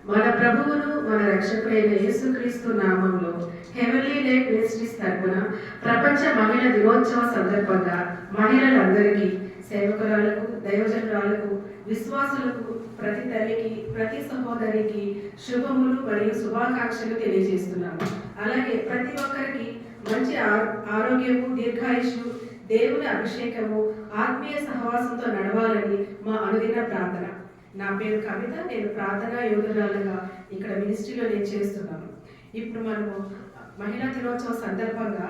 మన ప్రభువును మన రక్షకుడైన యేసుక్రీస్తు నామంలో హెవెన్లీ లైట్ మినిస్ట్రీస్ తరపున ప్రపంచ మహిళా దినోత్సవ సందర్భంగా మహిళలందరికీ, సేవకురాలకు, దైవజనురాలకు, విశ్వాసులకు, ప్రతి తల్లికి, ప్రతి సహోదరికి శుభములు మరియు శుభాకాంక్షలు తెలియజేస్తున్నాము. అలాగే ప్రతి ఒక్కరికి మంచి ఆరోగ్యము, దీర్ఘాయుషు, దేవుని అభిషేకము, ఆత్మీయ సహవాసంతో నడవాలని మా అనుదిన ప్రార్థన. నా పేరు కవిత. నేను ప్రార్థనా యోధురాలుగా ఇక్కడ మినిస్ట్రీలో నేను చేస్తున్నాను. ఇప్పుడు మనము మహిళా దినోత్సవ సందర్భంగా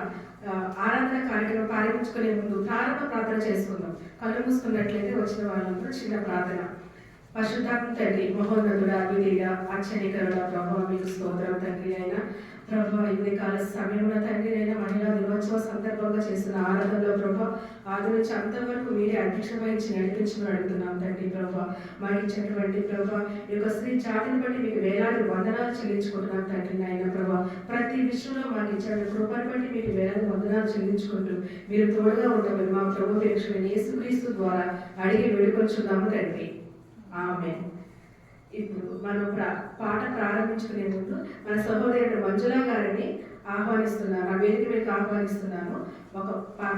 ఆరాధన కార్యక్రమం ప్రారంభించుకునే ముందు ప్రారంభ ప్రార్థన చేసుకుందాం. కళ్ళు మూసుకున్నట్లయితే వచ్చిన వాళ్ళందరూ చిన్న ప్రార్థన. పరిశుద్ధాత్మ తండ్రి, మహోన్నతుడా, అద్వితీయుడా, ఆశ్చర్యకరుడా, ప్రభావ మీకు స్తోత్రం తండ్రి అయినా. ప్రభావ ఇదే కాల సమయంలో తండ్రి అయినా మహిళా దినోత్సవ సందర్భంగా చేస్తున్న ఆరాధనలో ప్రభావ ఆది నుంచి అంతవరకు మీరే అధ్యక్ష వహించి నడిపించమని అడుగుతున్నాం తండ్రి. ప్రభావ మాకు ఇచ్చినటువంటి ప్రభావ ఈ యొక్క స్త్రీ జాతిని బట్టి మీకు వేలాది వందనాలు చెల్లించుకుంటున్నాం తండ్రి అయినా. ప్రభావ ప్రతి విషయంలో మాకు ఇచ్చిన కృపను బట్టి మీకు వేలాది వందనాలు చెల్లించుకుంటూ మీరు తోడుగా ఉండమని మా ప్రభు ప్రేక్షకుని యేసుక్రీస్తు ద్వారా అడిగి వేడుకొంచున్నాము తండ్రి. ఆమేన్. ఇప్పుడు మనం పాట ప్రారంభించుకునే ముందు మన సహోదరుడు మంజులా గారిని ఆహ్వానిస్తున్నాను, ఆ వేదిక మీకు ఆహ్వానిస్తున్నాను. ఒక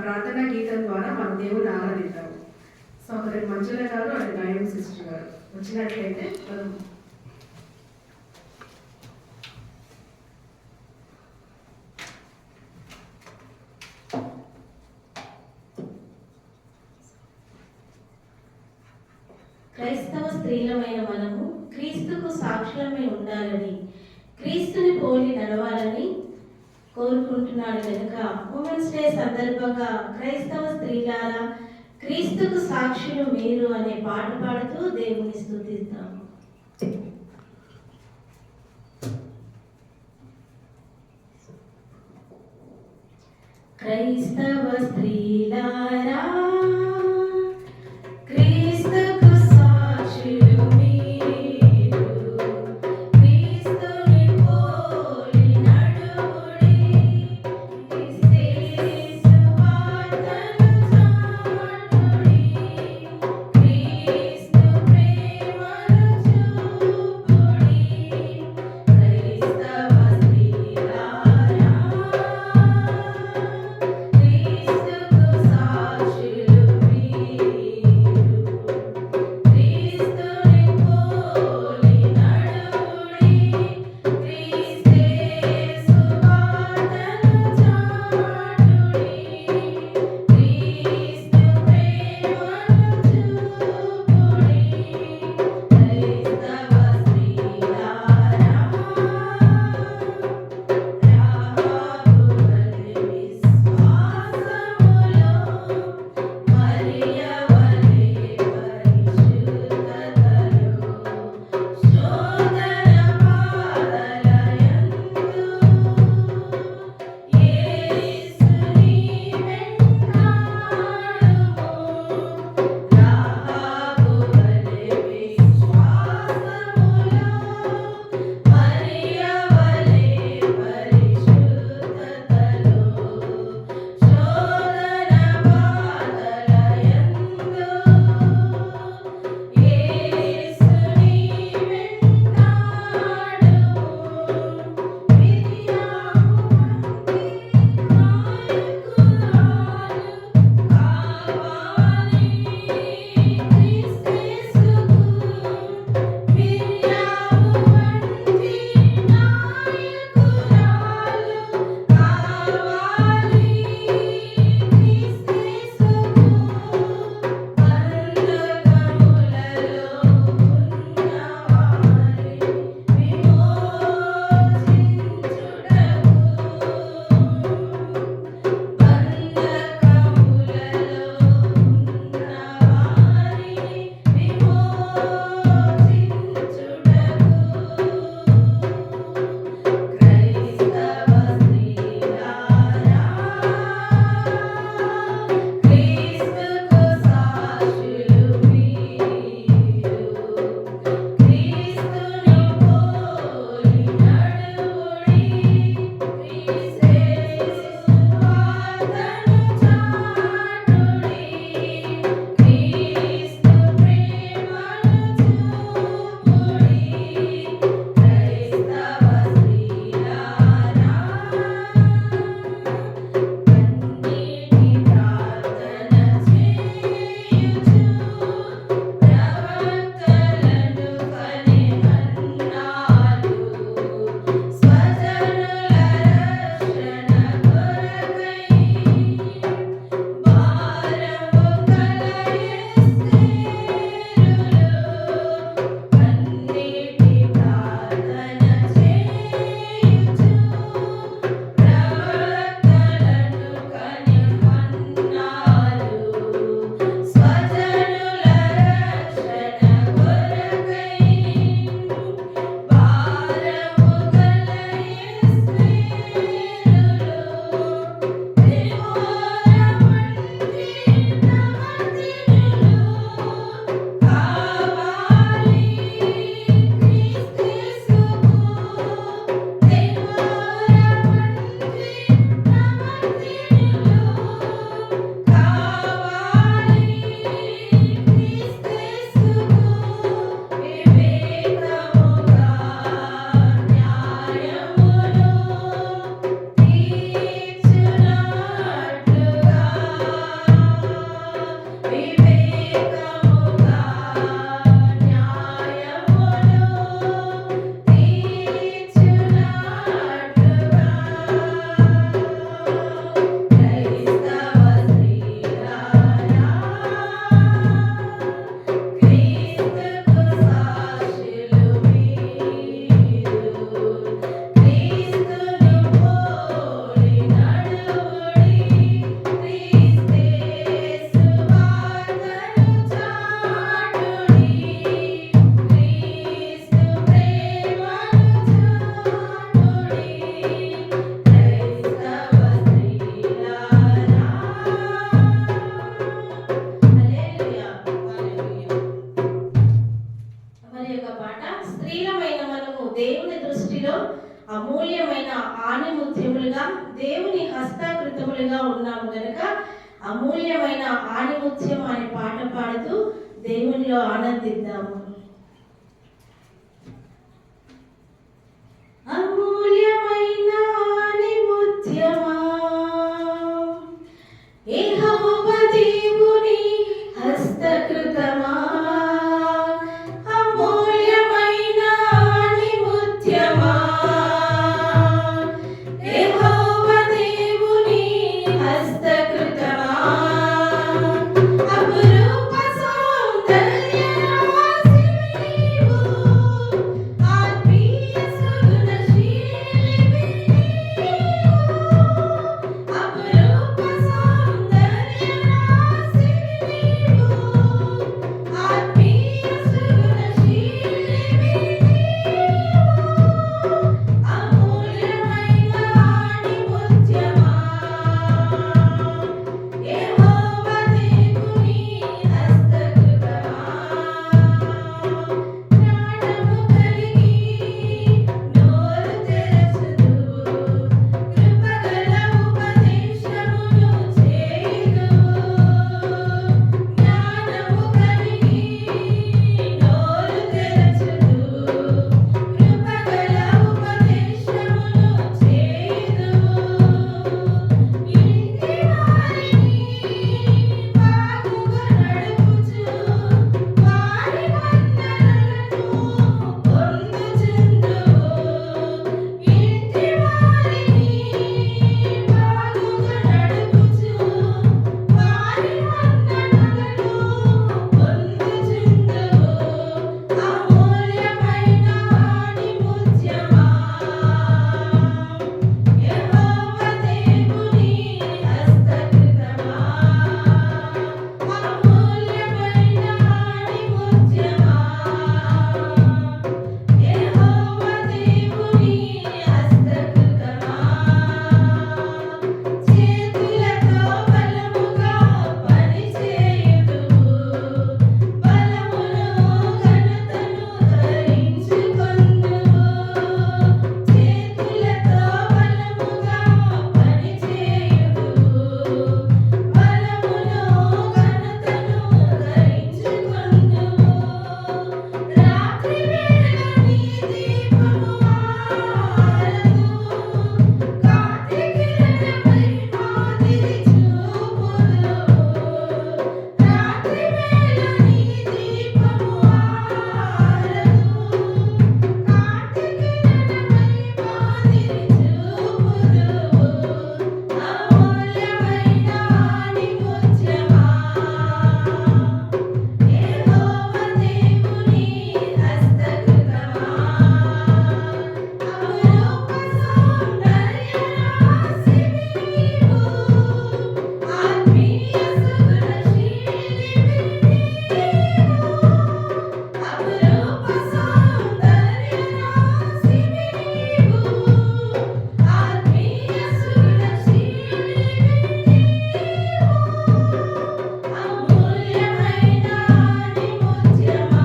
ప్రార్థనా గీతం ద్వారా మన దేవుని ఆరాధిద్దాము. సహోదరుడు మంజులా గారు అండ్ నయన్ సిస్టర్ గారు వచ్చినట్లయితే మనం క్రైస్తవ స్త్రీలమైన మనము క్రీస్తుకు సాక్షులమై ఉండాలని, క్రీస్తుని పోలి నడవాలని కోరుకుంటున్నాడు కనుక ఉమెన్స్ డే సందర్భంగా క్రైస్తవ స్త్రీలారా క్రీస్తుకు సాక్షులు మీరు అనే పాట పాడుతూ దేవుని స్తుతిద్దాము. క్రైస్తవ స్త్రీలారా సాక్షులు మొదటి యొక్క పాట, స్త్రీలమైన మనము దేవుని దృష్టిలో అమూల్యమైన ఆణిముత్యములుగా దేవుని హస్తకృతములుగా ఉన్నాము కనుక అమూల్యమైన ఆణిముత్యం అనే పాట పాడుతూ దేవునిలో ఆనందిద్దాము. అమూల్యమైన ఆణిముత్యమా యెహోవా దేవుని హస్తకృతమా, అమూల్యమైన ఆణిముత్యమా యెహోవా దేవుని హస్తకృతమా, అపురూప సౌందర్య రాశివి నీవు, ఆత్మీయ సుగుణశీలివి నీవు, అపురూప సౌందర్య రాశివి నీవు, ఆత్మీయ సుగుణశీలివి నీవు, అమూల్యమైన ఆణిముత్యమా యెహోవా దేవుని హస్తకృతమా, జ్ఞానము కలిగి నోరు తెరచుదువు, కృపగల ఉపదేశమును చేయుదువు, జ్ఞానము కలిగి నోరు తెరచుదువు, కృపగల ఉపదేశమును చేయుదువు, ఇంటి వారిని బాగుగా నడుపుచు వారి వందనలను పొందుచుందువు, ఇంటి వారిని బాగుగా నడుపుచు వారి వందనలను పొందుచుందువు, అమూల్యమైన ఆణిముత్యమా యెహోవా దేవుని హస్తకృతమా, అమూల్యమైన ఆణిముత్యమా యెహోవా దేవుని హస్తకృతమా, చేతులతో బలముగా పనిచేయుదువు, బలమును ఘనతను ధరించుకొందువు, చేతులతో బలముగా పనిచేయుదువు, బలమును ఘనతను ధరించుకొందువు, రాత్రివేళ నీ దీపము ఆరదు, కాంతి కిరణమై మాదిరి చూపుదువు, రాత్రివేళ నీ దీపము ఆరదు, కాంతి కిరణమై మాదిరి చూపుదువు, అమూల్యమైన ఆణిముత్యమా యెహోవా దేవుని హస్తకృతమా, అపురూప సౌందర్య రాశివి నీవు, ఆత్మీయ సుగుణశీలివి నీవు, అపురూప సౌందర్య రాశివి నీవు, ఆత్మీయ సుగుణశీలివి నీవు, అమూల్యమైన ఆణిముత్యమా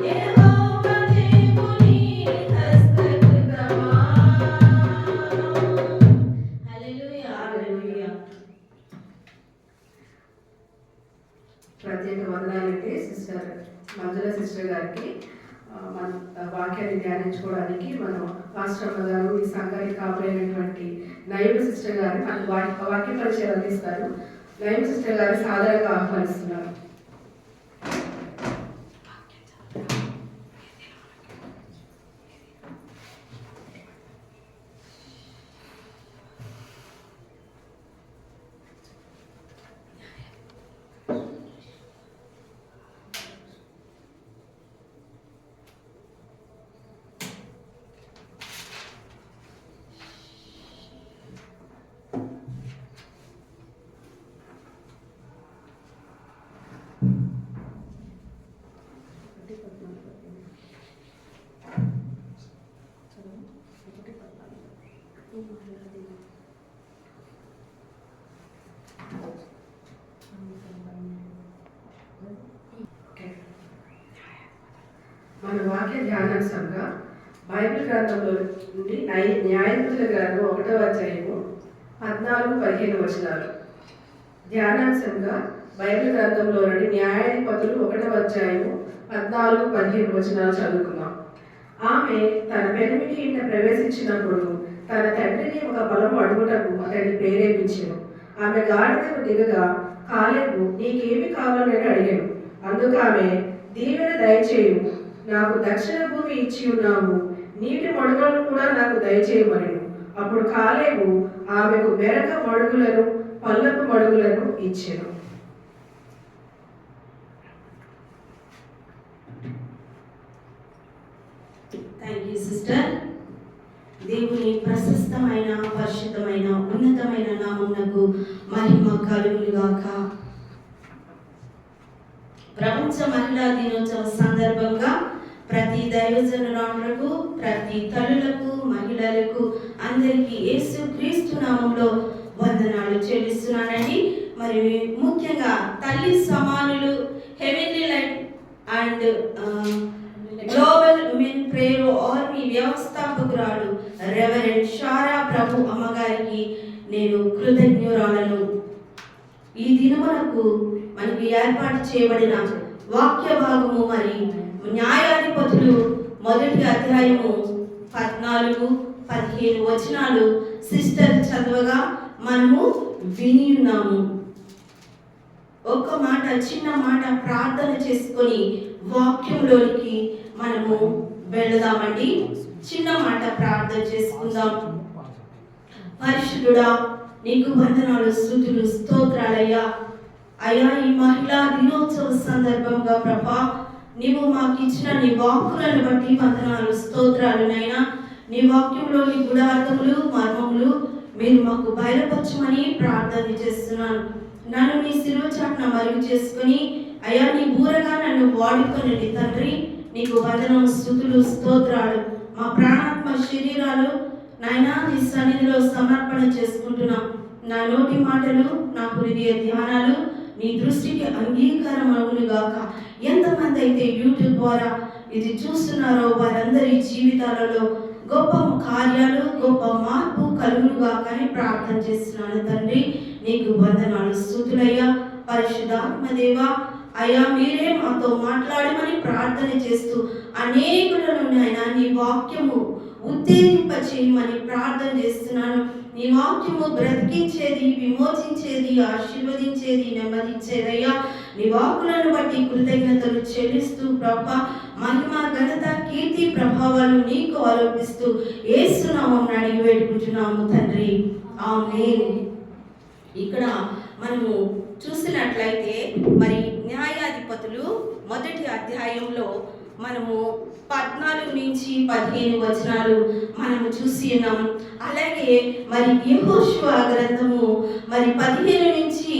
యెహోవా దేవుని హస్తకృతమా. హల్లెలూయా, హల్లెలూయా. ప్రత్యేక వందనాలంటే సిస్టర్ మంజుల సిస్టర్ గారికి మన వాక్యాన్ని ధ్యానించుకోవడానికి మనం పాస్టర్ అమ్మ గారు ఈ సంఘానికి కాపురైనటువంటి నైబ్ సిస్టర్ గారు మనకు వాక్య పరిచయం అందిస్తారు. నైబ్ సిస్టర్ గారు సాధారణంగా ఆహ్వానిస్తున్నారు. మన వాక్య ధ్యానాంశంగా బైబిల్ గ్రంథంలో నుండి న్యాయాధిపతుల గ్రంథం 1వ అధ్యాయము 14-15 వచనాలు. ధ్యానాంశంగా బైబిల్ గ్రంథంలో నుండి న్యాయాధిపతులు 1వ అధ్యాయము 14-15 వచనాలు చదువుకుందాం. ఆమె తన పెనిమిటి ఇంట ప్రవేశించినప్పుడు తన తండ్రిని ఒక పొలం అడుగుటకు అతన్ని ప్రేరేపించెను. ఆమె గాడిదకు దిగగా కాలేబు నీకేమి కావాలని అడిగాను. అందుకు ఆమె దీవెన దయచేయము, నాకు దక్షిణ భూమి ఇచ్చి ఉన్నాము, నీటి మడుగులను కూడా నాకు దయచేయమనెను. అప్పుడు కాలేబు ఆమెకు మెరక మడుగులను పల్లపు మడుగులను ఇచ్చెను. Thank you sister. దేవుని ప్రశస్తమైన పరిశుద్ధమైన ఉన్నతమైన నామమునకు మహిమ కలుగునుగాక. ప్రపంచ మహిళా దినోత్సవ సందర్భంగా ప్రతి దైవజనులకు, ప్రతి తల్లులకు, మహిళలకు అందరికీ యేసు క్రీస్తు నామంలో వందనాలు చెల్లిస్తున్నానండి. మరి ముఖ్యంగా తల్లి సమానులు heavenly light and global women prayer army వ్యవస్థాపకురాలు రెవరెండ్ షారా ప్రభు అమ్మగారికి నేను కృతజ్ఞురాలను. ఈ దినమునకు మనకి ఏర్పాటు చేయబడిన వాక్య భాగము మరి న్యాయాధిపతులు 1వ అధ్యాయము 14-15 వచనాలు సిస్టర్ చదవగా మనము విని ఉన్నాము. ఒక్క మాట, చిన్న మాట ప్రార్థన చేసుకొని వాక్యంలోనికి మనము వెళదామండి. చిన్న మాట ప్రార్థన చేసుకుందాం. పరిశుద్ధుడా, నీకు వందనాలు, స్తుతులు, స్తోత్రాలయ్యా. అయ్యా, ఈ మహిళా దినోత్సవ సందర్భంగా ప్రభా నీవు మాకు ఇచ్చిన నీ వాక్కులను బట్టి వందనాలు, స్తోత్రాలు నైనా. నీ వాక్యంలోని గుడార్థములు, మర్మములు మీరు మాకు బయలుపరచమని ప్రార్థన చేస్తున్నాను. నన్ను నీ శిలువ చాటున మరుగు చేసుకుని అయ్యా నీ బూరగా నన్ను వాడుకొని తండ్రి నీకు వందనం, స్తుతులు, స్తోత్రాలు. మా ప్రాణాత్మ శరీరాలు నాయనా నీ సన్నిధిలో సమర్పణ చేసుకుంటున్నాం. నా నోటి మాటలు, నా హృదయ ధ్యానాలు నీ దృష్టికి అంగీకారమవును గాక. ఎంతమంది అయితే యూట్యూబ్ ద్వారా ఇది చూస్తున్నారో వారందరి జీవితాలలో గొప్ప కార్యాలు, గొప్ప మార్పు కలుగును గాక అని ప్రార్థన చేస్తున్నాను తండ్రి. నీకు వందనాలు, స్తుతులయ్యా. పరిశుద్ధాత్మ దేవా అయ్యా మీరే మాతో మాట్లాడమని ప్రార్థన చేస్తూ అనేకులను ఆయన నీ వాక్యము ఉత్తేజింప చేయమని ప్రార్థన చేస్తున్నాను. నీ వాక్యము బ్రతికించేది, విమోచించేది, ఆశీర్వదించేది, నెమ్మదించేదయ్యా. నీ వాక్కులను బట్టి కృతజ్ఞతలు చెల్లిస్తూ ప్రభా మహిమ, ఘనత, కీర్తి, ప్రభావాలు నీకు ఆరోపిస్తూ యేసు నామమున అడిగి వేడుకుంటున్నాము తండ్రి, ఆమేన్. ఇక్కడ మనము చూసినట్లయితే మరి న్యాయాధిపతులు 1వ అధ్యాయంలో మనము 14-15 వచనాలు మనము చూసి ఉన్నాము. అలాగే మరి యెహోషువ గ్రంథము మరి 15 నుంచి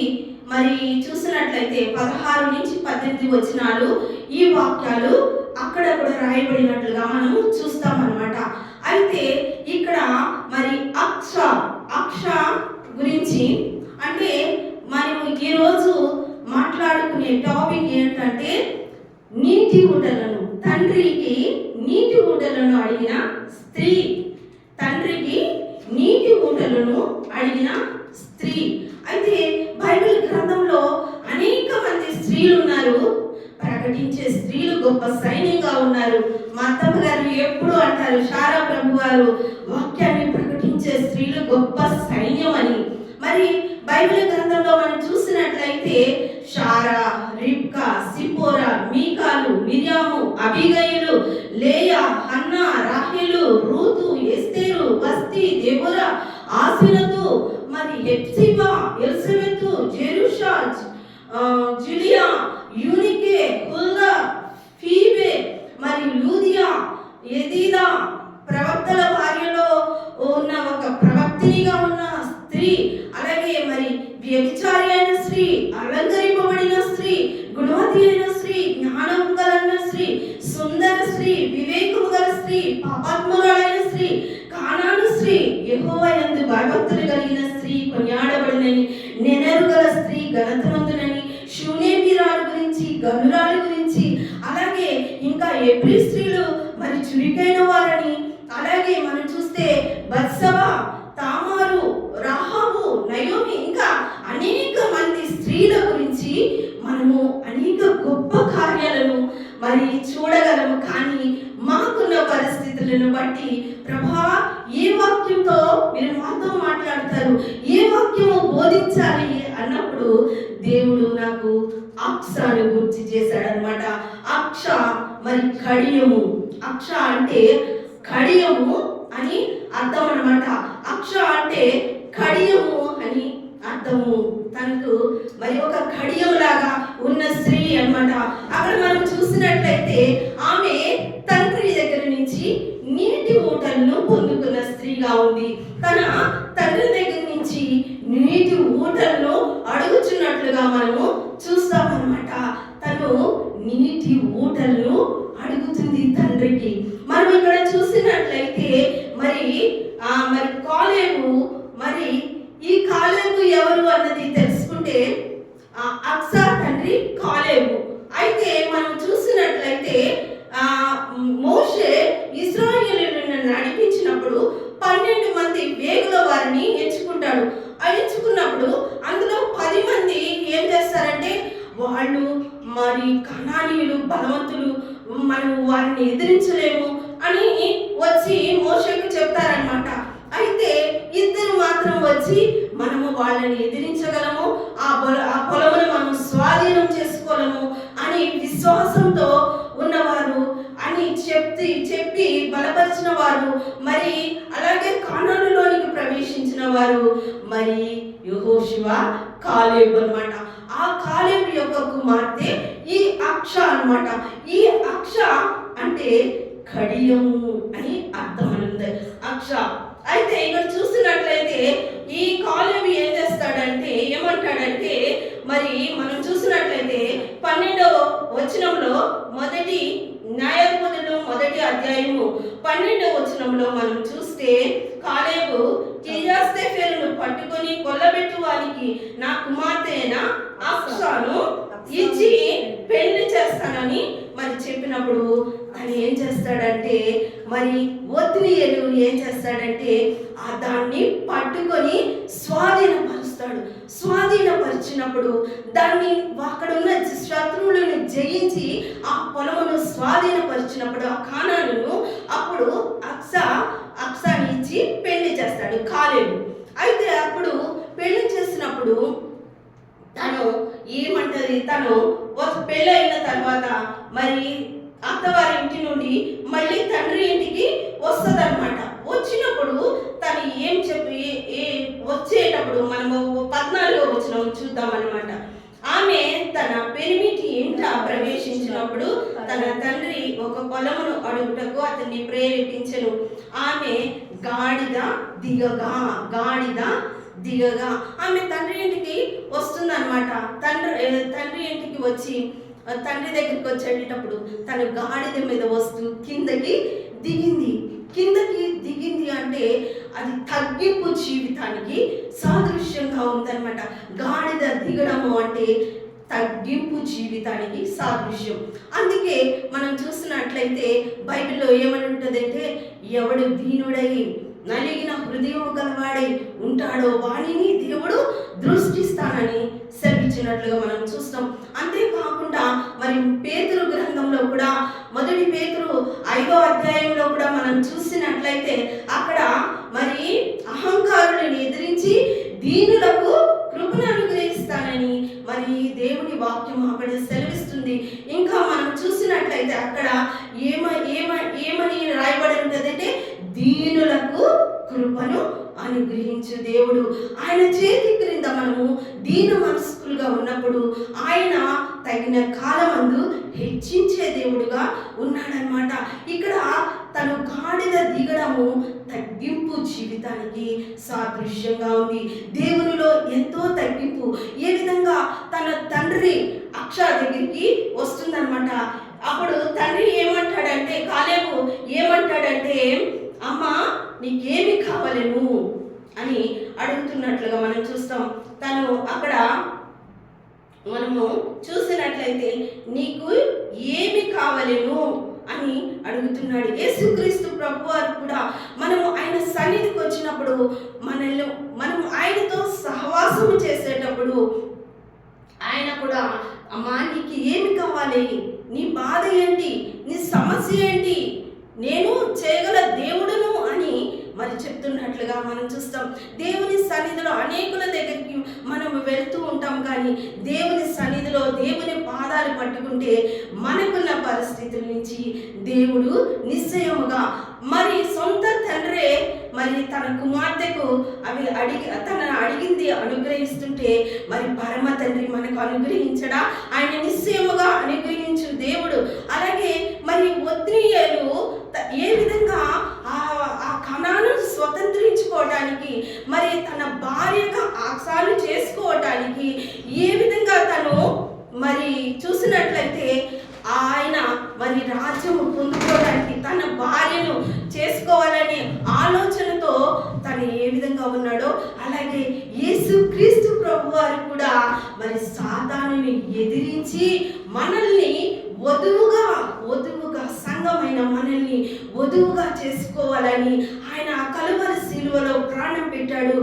మరి చూసినట్లయితే 16-18 వచనాలు ఈ వాక్యాలు అక్కడ కూడా రాయబడినట్లుగా మనము చూస్తామన్నమాట. అయితే ఇక్కడ మరి అక్ష గురించి అంటే మనము ఈరోజు మాట్లాడుకునే టాపిక్ ఏంటంటే నీటి ఊటలను, తండ్రికి నీటి ఊటలను అడిగిన స్త్రీ. తండ్రికి నీటి ఊటలను అడిగిన స్త్రీ. అయితే బైబిల్ గ్రంథంలో అనేక మంది స్త్రీలు ఉన్నారు. ప్రకటించే స్త్రీలు గొప్ప సైన్యంగా ఉన్నారు. మా అత్తమ్మ గారు ఎప్పుడు అంటారు, షారా ప్రభు గారు వాక్యాన్ని ప్రకటించే స్త్రీలు గొప్ప సైన్యం అని. మరి బైబిల్ గ్రంథంలో మనం చూసినట్లయితే షారా, రిబ్కా, సిపోరా, మీకాలు, మిర్యాము, అబీగయిలు, లేయా, హన్నా, రాహేలు, రూతు, ఎస్తేరు, వస్తి, దెబోరా, ఆసినతు, మరి హెప్సిబా, ఎలిజబెతు, జెరుషా, జులియా, యూనికే, హుల్దా, ఫీబే, మరి లూదియా, ఎదీదా, ప్రవక్తల భార్యలో ఉన్న ఒక ప్రవక్తినిగా ఉన్న స్త్రీ, అలాగే మరి వ్యభిచారి అయిన స్త్రీ, అలంకరింపబడిన స్త్రీ, గుణవతి అయిన స్త్రీ, జ్ఞానం గల స్త్రీ, సుందర స్త్రీ, వివేకము గల స్త్రీ, పాపాత్మురాలైన స్త్రీ, కానాను స్త్రీ, యెహోవా యందు భయభక్తులు కలిగిన స్త్రీ, కొనియాడబడినని, నెనరు గల స్త్రీ, ఘనతనందునని, శూనేమిరాలు గురించి, గనురాలు గురించి, అలాగే ఇంకా ఎబ్రీ స్త్రీలు మరి చురుకైన వారని, అలాగే మనం చూస్తే బత్సబా, తామారు, రాహాబు, నయోమి, ఇంకా అనేక మంది స్త్రీల గురించి మనము అనేక గొప్ప కార్యాలను మరి చూడగలము. కానీ మాకున్న పరిస్థితులను బట్టి ప్రభా ఏ వాక్యంతో మీరు మాతో మాట్లాడతారు, ఏ వాక్యము బోధించాలి అన్నప్పుడు దేవుడు నాకు అక్షాన్ని గుర్తు చేశాడనమాట. అక్ష మరి కడియము, అక్ష అంటే కడియము అని అర్థం అనమాట. అక్ష అంటే కడియము అని అర్థము. తనకు మరి ఒక కడియం లాగా ఉన్న స్త్రీ అన్నమాట. అక్కడ మనం చూసినట్లయితే ఆమె తండ్రి దగ్గర నుంచి నీటి ఊటలను పొందుకున్న స్త్రీగా ఉంది. తన తండ్రి దగ్గర నుంచి నీటి ఊటలను అడుగుచున్నట్లుగా మనము చూస్తామన్నమాట. తను నీటి ఊటలను అడుగుతుంది తండ్రికి. మనం ఇక్కడ చూసినట్లయితే మరి కాలేబు, మరి ఈ కాలేబు ఎవరు అన్నది తెలుసుకుంటే అక్సా తండ్రి కాలేబు. అయితే మనం చూసినట్లయితే మోషే ఇశ్రాయేలీయులను నడిపించినప్పుడు 12 మంది వేగుల వారిని ఎంచుకుంటాడు. ఎంచుకున్నప్పుడు అందులో 10 మంది ఏం చేస్తారంటే వాళ్ళు మరి కనానీయులు బలవంతులు, మనం వారిని ఎదిరించలేము అని వచ్చి మోషేకు చెప్తారనమాట. అయితే 2 మాత్రం వచ్చి మనము వాళ్ళని ఎదిరించగలము, ఆ పొలమును మనం స్వాధీనం చేసుకోగలము అని విశ్వాసంతో ఉన్నవారు అని చెప్పి బలపరిచిన వారు, మరి అలాగే కానానులోనికి ప్రవేశించిన వారు మరి యెహోషువ, కాలేబు అన్నమాట. ఆ కాలేబు యొక్క కుమార్తె ఈ అక్ష అన్నమాట. ఈ అక్ష అంటే కడియము అని అర్థం ఉంది, అక్ష. అయితే ఇక్కడ చూసినట్లయితే ఈ కాలేబు ఏం చేస్తాడంటే ఏమంటాడంటే, మరి మనం చూసినట్లయితే 12వ వచనంలో, మొదటి న్యాయాధిపతులు 1వ అధ్యాయము 12వ వచనంలో మనం చూస్తే కాలేబు కిర్యాతెసేఫెరును పట్టుకొని కొల్లబెట్టు వారికి నా కుమార్తె అయిన అక్షాను ఇచ్చి పెళ్లి చేస్తానని మరి చెప్పినప్పుడు తను ఏం చేస్తాడంటే, మరి ఒత్నియలు ఏం చేస్తాడంటే దాన్ని పట్టుకొని స్వాధీనపరుస్తాడు. స్వాధీనపరిచినప్పుడు దాన్ని అక్కడ ఉన్న శత్రువులను జయించి ఆ పొలమును స్వాధీనపరిచినప్పుడు ఆ కానానును అప్పుడు అక్సాని ఇచ్చి పెళ్లి చేస్తాడు కాలేబు. అయితే అప్పుడు పెళ్లి చేసినప్పుడు తను ఏమంటది, తను పెళ్ళైన తర్వాత మరి అత్తవారి ఇంటి నుండి మళ్ళీ తండ్రి ఇంటికి వస్తుంది అనమాట. వచ్చినప్పుడు తను ఏం చెప్పి వచ్చేటప్పుడు మనము 14వ వచనం చూద్దాం అనమాట. ఆమె తన పెనిమిటి ఇంట ప్రవేశించినప్పుడు తన తండ్రి ఒక పొలమును అడుగుటకు అతన్ని ప్రేరేపించెను. ఆమె గాడిద దిగగా ఆమె తండ్రి ఇంటికి వస్తుందన్నమాట. తండ్రి ఇంటికి వచ్చి తండ్రి దగ్గరికి వచ్చేటప్పుడు తను గాడిద మీద వస్తూ కిందకి దిగింది అంటే అది తగ్గింపు జీవితానికి సాదృశ్యంగా ఉందన్నమాట. గాడిద దిగడము అంటే తగ్గింపు జీవితానికి సాదృశ్యం. అందుకే మనం చూసినట్లయితే బైబిల్లో ఏమని ఉంటుందంటే, ఎవడు దీనుడై నలిగిన హృదయం గలవాడై ఉంటాడో వాణిని దేవుడు దృష్టిస్తానని సెలవిచ్చినట్లుగా మనం చూస్తాం. అంతేకాకుండా మరి పేతురు గ్రంథంలో కూడా 1 పేతురు 5వ అధ్యాయంలో కూడా మనం చూసినట్లయితే అక్కడ మరి అహంకారులను ఎదిరించి దీనులకు కృపను అనుగ్రహిస్తానని మరి దేవుని వాక్యం అక్కడ సెలవిస్తుంది. ఇంకా మనం చూసినట్లయితే అక్కడ ఏమని రాయబడి ఉంటుందంటే, దీనులకు కృపను అనుగ్రహించు దేవుడు. ఆయన చేతి క్రింద మనము దీన మనస్కులుగా ఉన్నప్పుడు ఆయన తగిన కాలమందు హెచ్చించే దేవుడుగా ఉన్నాడనమాట. ఇక్కడ తను గాడిద దిగడము తగ్గింపు జీవితానికి సాదృశ్యంగా ఉంది. దేవునిలో ఎంతో తగ్గింపు. ఏ విధంగా తన తండ్రి అక్ష దగ్గరికి వస్తుందన్నమాట. అప్పుడు తండ్రి ఏమంటాడంటే, కాలేబు ఏమంటాడంటే, అమ్మా నీకేమి కావాలను అని అడుగుతున్నట్లుగా మనం చూస్తాం. తను అక్కడ మనము చూసినట్లయితే నీకు ఏమి కావాలను అని అని అడుగుతున్నాడు. యేసుక్రీస్తు ప్రభువారు కూడా మనము ఆయన సన్నిధికి వచ్చినప్పుడు మనము ఆయనతో సహవాసము చేసేటప్పుడు ఆయన కూడా, అమ్మా నీకు ఏమి కావాలి, నీ బాధ ఏంటి, నీ సమస్య ఏంటి, నేను చేయగల దేవుడును అని మరి చెప్తున్నట్లుగా మనం చూస్తాం. దేవుని సన్నిధిలో అనేకుల దగ్గరికి మనం వెళ్తూ ఉంటాం, కానీ దేవుని సన్నిధిలో దేవుని పాదాలు పట్టుకుంటే మనకున్న పరిస్థితుల నుంచి దేవుడు నిశ్చయముగా మరి సొంత తండ్రే మరి తన కుమార్తెకు తనను అడిగింది అనుగ్రహిస్తుంటే మరి పరమ తండ్రి మనకు అనుగ్రహించడా? ఆయన నిశ్చయముగా అనుగ్రహించు దేవుడు. అలాగే మరి ఒత్నీయులు ఏ విధంగా ఆ కణాలను స్వతంత్రించుకోవడానికి మరి తన భార్యగా ఆక్సాలు చేసుకోవటానికి ఏ విధంగా తను మరి చూసినట్లయితే ఆయన మరి రాజ్యము పొందుకోవడానికి తన భార్యను చేసుకోవాలనే ఆలోచనతో తను ఏ విధంగా ఉన్నాడో అలాగే యేసుక్రీస్తు ప్రభువారు కూడా మరి సాతానుని ఎదిరించి మనల్ని వధువుగా సంఘమైన మనల్ని వధువుగా చేసుకోవాలని ఆయన కలువరి శిలువలో ప్రాణం పెట్టాడు.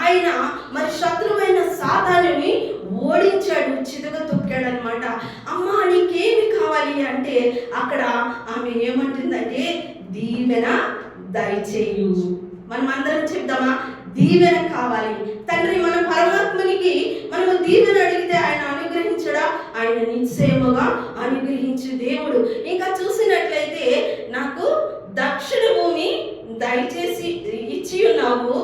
ఆయన మరి శత్రువైన సాతానుని ఓడించాడు, చితక తొక్కాడు అనమాట. అమ్మా నీకేమి కావాలి అంటే అక్కడ ఆమె ఏమంటుందంటే దీవెన దయచేయు. మనం అందరం చెప్దామా? దీవెన కావాలి. తండ్రి మన పరమాత్మనికి మనము దీవెన అడిగితే ఆయన అనుగ్రహించడా? ఆయన నిశ్చయముగా అనుగ్రహించు దేవుడు. ఇంకా చూసినట్లయితే నాకు దక్షిణ భూమి దయచేసి ఇచ్చి ఉన్నావు,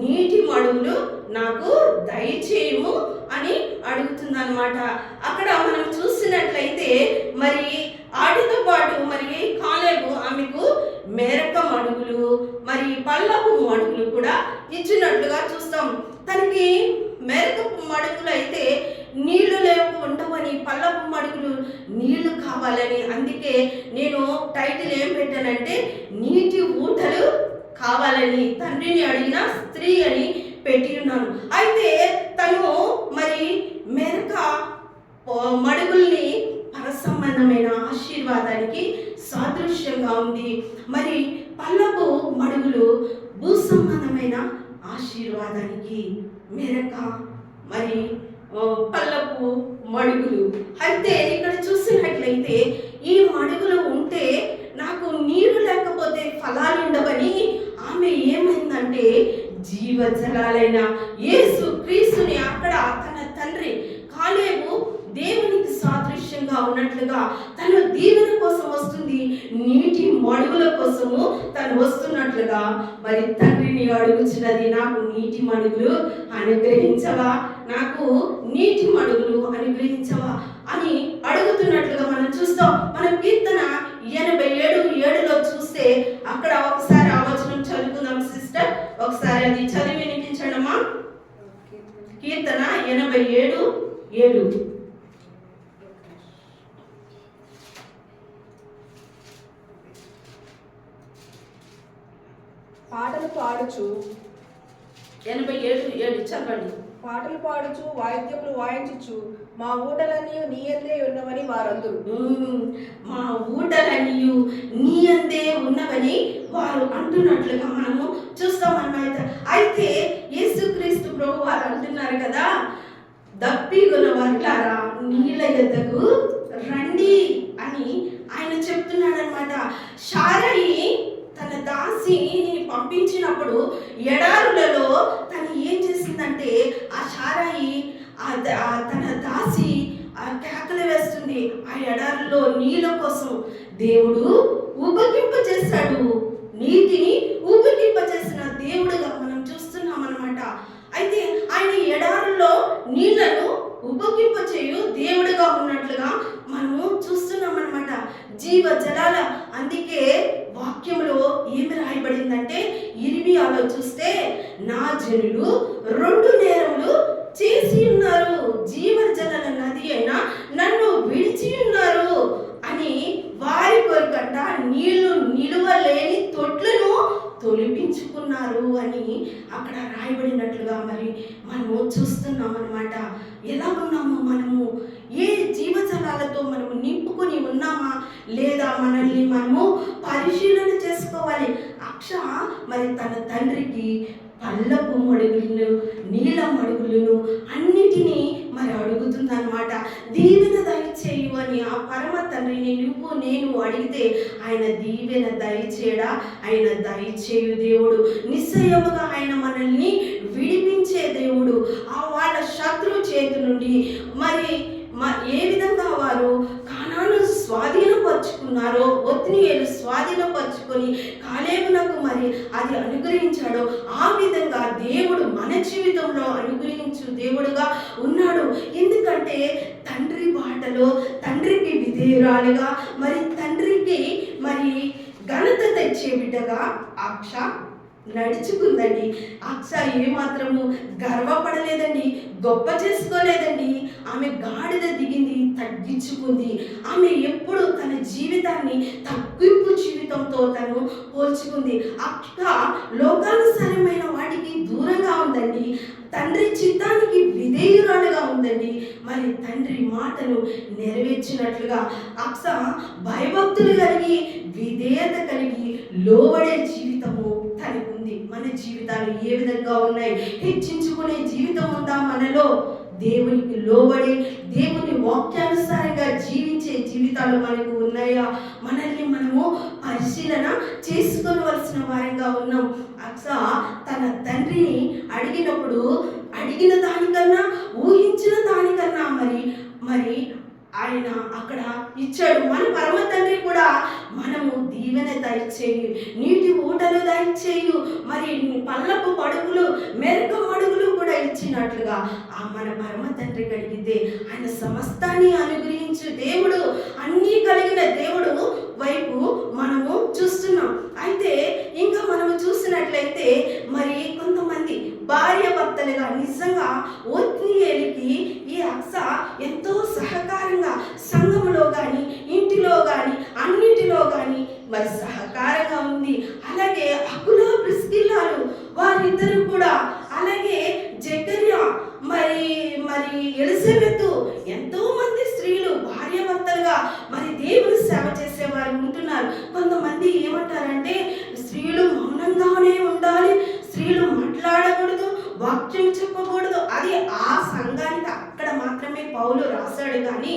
నీటి మడుగులు నాకు దయచేయము అని అడుగుతుందన్నమాట. అక్కడ మనం చూసినట్లయితే మరి వాటితో పాటు మరి కాలేబు ఆమెకు మెరక మడుగులు మరి పల్లపు మడుగులు కూడా ఇచ్చినట్లుగా చూస్తాం. తనకి మెరకపు మడుగులు అయితే నీళ్లు ఉండవని, పల్లపు మడుగులు నీళ్లు కావాలని, అందుకే నేను టైటిల్ ఏం పెట్టానంటే నీటి ఊటలు కావాలని తండ్రిని అడిగిన స్త్రీ అని పెట్టి ఉన్నాను. అయితే తను మరి మెరక మడుగుల్ని పరసంబంధమైన ఆశీర్వాదానికి సాదృశ్యంగా ఉంది. మరి పల్లపు మడుగులు భూ సంబంధమైన ఆశీర్వాదానికి, మెరక మరి పల్లపు మడుగులు. అయితే ఇక్కడ చూసినట్లయితే ఈ మడుగులు ఉంటే నాకు నీరు లేకపోతే ఫలాలు ఉండవని ఆమె ఏమైందంటే జీవజలాలైన యేసు క్రీస్తుని అక్కడ తన తండ్రి కాలేబు దేవునికి సాదృశ్యంగా ఉన్నట్లుగా తను దీవెన కోసం వస్తుంది, నీటి మడుగుల కోసము తను వస్తున్నట్లుగా మరి తండ్రిని అడుగుచున్నది, నాకు నీటి మడుగులు అనుగ్రహించవా, నాకు నీటి మడుగులు అనుగ్రహించవా అని అడుగుతున్నట్లుగా మనం చూస్తాం. మనం కీర్తన 87:7 చూస్తే అక్కడ ఒకసారి ఆ వచనం చదువుకుందాం సిస్టర్, ఒకసారి అది చదివి వినిపించండమ్మా. కీర్తన 87:7. పాటలు పాడుచు 87:7 చెప్పండి. పాటలు పాడుచు వాయిద్యములు వాయించుచు మా ఊటలన్నీ నీ యందే ఉన్నవని వారందరూ. మా ఊటలన్నీ నీ యందే ఉన్నవని వారు అంటున్నట్లుగా మనము చూస్తామన్నమాట. అయితే యేసుక్రీస్తు ప్రభు వారు అంటున్నారు కదా, దప్పిగొన్న వర్లారా నీళ్ళ యొద్దకు రండి అని ఆయన చెప్తున్నాడు అనమాట. శారయి తన దాసిని పంపించినప్పుడు ఎడారులలో తను ఏం చేసిందంటే ఆ శారయి తన దాసి కేకలు వేస్తుంది. ఆ ఎడారులో నీళ్ళ కోసం దేవుడు ఉబకింప చేశాడు, నీటిని ఉబకింప చేసిన దేవుడుగా మనం చూస్తున్నాం అనమాట. అయితే ఆయన ఎడారుల్లో నీళ్లను ఉబకింప చేయు దేవుడుగా ఉన్నట్లుగా మనము చూస్తున్నాం అనమాట. జీవ జలాల, అందుకే వాక్యంలో ఏమి రాయబడిందంటే ఇర్మియాలో చూస్తే నా జనులు 2 నేరములు చేసి ఉన్నారు, జీవ జలాల నది అయినా నన్ను విడిచి ఉన్నారు అని వారి కొరకంట నీళ్లు నిలువలేని తొట్లను తొలిపించుకున్నారు అని అక్కడ రాయబడినట్లుగా మరి మనము చూస్తున్నాం అన్నమాట. ఎలా ఉన్నాము మనము? ఏ జీవజలాలతో మనము నింపుకొని ఉన్నామా లేదా మనల్ని మనము పరిశీలన చేసుకోవాలి. అక్ష మరి తన తండ్రికి పల్లపు మడుగులను, నీలం మడుగులను అన్నిటినీ మరి అడుగుతుందన్నమాట. దీవెన దయచేయు అని ఆ పరమ తండ్రిని నువ్వు నేను అడిగితే ఆయన దీవెన దయచేయడా? ఆయన దయచేయు దేవుడు. నిశ్చయముగా ఆయన మనల్ని విడిపించే దేవుడు. ఆ వాళ్ళ శత్రు చేతి నుండి మరి ఏ విధంగా వారు కానాను స్వాధీనపరుచుకున్నారో, ఒత్నియేలు స్వాధీనపరుచుకొని కాలేబునకు మరి అది అనుగ్రహించాడో ఆ విధంగా దేవుడు మన జీవితంలో అనుగ్రహించు దేవుడుగా ఉన్నాడు. ఎందుకంటే తండ్రి బాటలో తండ్రికి విధేయురాలుగా మరి తండ్రికి మరి ఘనత తెచ్చే బిడ్డగా అక్ష నడుచుకుందండి. అక్ష ఏమాత్రము గర్వపడలేదండి, గొప్ప చేసుకోలేదండి. ఆమె గాడిద దిగింది, తగ్గించుకుంది. ఆమె ఎప్పుడు తన జీవితాన్ని తగ్గింపు జీవితంతో తను పోల్చుకుంది. అక్ష లోకానుసారమైన వాటికి దూరంగా ఉందండి, తండ్రి చిత్తానికి విధేయురాలుగా ఉందండి. మరి తండ్రి మాటను నెరవేర్చినట్లుగా అక్ష భయభక్తులు కలిగి విధేయత కలిగి లోబడే జీవితము తనకు ఉంది. మన జీవితాలు ఏ విధంగా ఉన్నాయి? హెచ్చించుకునే జీవితం ఉందా మనలో? దేవునికి లోబడి దేవుని వాక్యానుసారంగా జీవించే జీవితాలు మనకు ఉన్నాయా? మనల్ని మనము పరిశీలన చేసుకోవలసిన వారంగా ఉన్నాం. అక్ష తన తండ్రిని అడిగినప్పుడు అడిగిన దానికన్నా ఊహించిన దానికన్నా మరి ఆయన అక్కడ ఇచ్చాడు. మన పరమ తండ్రి కూడా మనము దీవెన దయచేయు, నీటి ఊటలు దయచేయు, మరి పల్లపు పడుగులు, మెరక మడుగులు కూడా ఇచ్చినట్లుగా ఆ మన పరమ తండ్రి కలిగితే ఆయన సమస్తాన్ని అనుగ్రహించు దేవుడు, అన్నీ కలిగిన దేవుడు వైపు మనము చూస్తున్నాం. అయితే ఇంకా మనము చూసినట్లయితే మరి కొంతమంది భార్య భర్తలుగా నిజంగా ఒత్నియేలుకి ఈ అక్ష ఎంతో సహకారంగా సంఘములో కానీ ఇంటిలో కానీ అన్నిటిలో కానీ మరి సహకారంగా ఉంది. అలాగే అకులా ప్రిస్కిల్లాలు వారిద్దరూ కూడా, అలాగే జకర్యా మరి ఎలిజబెత్, ఎంతో మంది స్త్రీలు భార్య భర్తలుగా మరి దేవుని సేవ చేసేవారు ఉంటున్నారు. కొంతమంది ఏమంటారంటే స్త్రీలు మౌనంగానే ఉండాలి, స్త్రీలు మాట్లాడకూడదు, వాక్యం చెప్పకూడదు. అది ఆ సంఘానికి అక్కడ మాత్రమే పౌలు రాశాడు. కానీ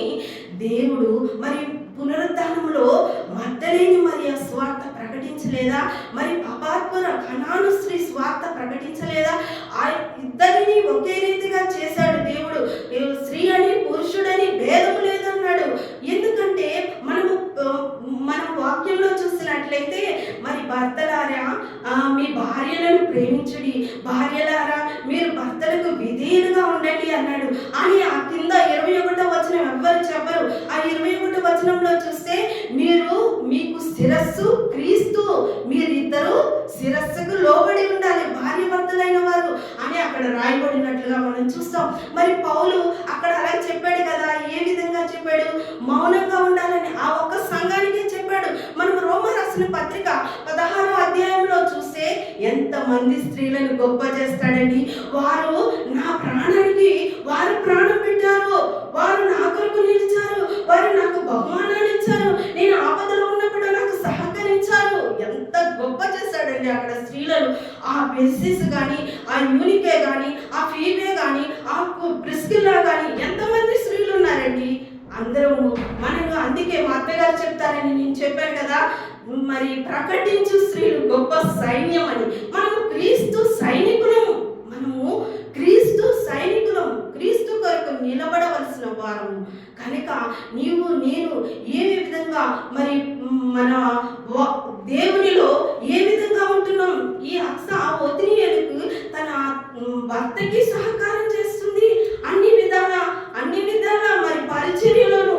దేవుడు మరి పునరుద్ధానంలో మగ్దలేని మరియ స్వార్థ ప్రకటించలేదా? మరి పాపాత్మర కనాను స్త్రీ స్వార్థ ప్రకటించలేదా? ఆ ఇద్దరిని ఒకే రీతిగా చేశాడు దేవుడు. స్త్రీ అని పురుషుడని భేదము లేదన్నాడు. ఎందుకంటే మనం వాక్యంలో చూసినట్లయితే మరి భర్తలారా మీ భార్యలను ప్రేమించుడి, భార్యలారా మీరు భర్తలకు విధేయులుగా ఉండండి అన్నాడు. అని ఆ కింద 21వ వచనం ఎవ్వరు చెప్పరు. ఆ 21వ వచనంలో చూస్తే మీకు శిరస్సు క్రీస్తు, మీరిద్దరూ శిరస్సుకు లోబడి ఉండాలి భార్య భర్తలైన వారు అని అక్కడ రాయబడినట్లుగా మనం చూస్తాం. మరి పౌలు అక్కడ అలా చెప్పాడు కదా. ఏ విధంగా చెప్పాడు? మౌనంగా ఉండాలని ఆ ఒక్క సంఘానికే చెప్పాడు. మనం రోమా రాసిన పత్రిక 16వ అధ్యాయంలో చూస్తే ఎంతమంది స్త్రీలను గొప్ప చేస్తాడండి. వారు నా ప్రాణానికి వారు ప్రాణం పెట్టారు, వారు నా కొరకు నిలిచారు, వారు నాకు బహుమానాలు ఇచ్చారు, నేను ఆపదలో ఉన్నప్పుడు నాకు సహకరించారు. ఎంత గొప్ప చేశాడండి అక్కడ స్త్రీలను. ఆ బెస్సిస్ కానీ, ఆ యూనికే కానీ, ఆ ఫీబే కానీ, ఆ ప్రిస్కిల్లా కానీ ఎంతమంది స్త్రీలు ఉన్నారండి. అందరము మనకు అందుకే మా అత్తగారు చెప్తారని నేను చెప్పాను కదా, మరి ప్రకటించు స్త్రీలు గొప్ప సైన్యం అని. మనము క్రీస్తు సైనికులము, క్రీస్తు కొరకు నిలబడవలసిన వారము కనుక నీవు నేను ఏ విధంగా మరి మన దేవునిలో ఏ విధంగా ఉంటున్నాం? ఈ అక్ష ఒత్నియేలుకు తన భర్తకి సహకారం చేస్తుంది, అన్ని విధాలా మరి పరిచర్యలోను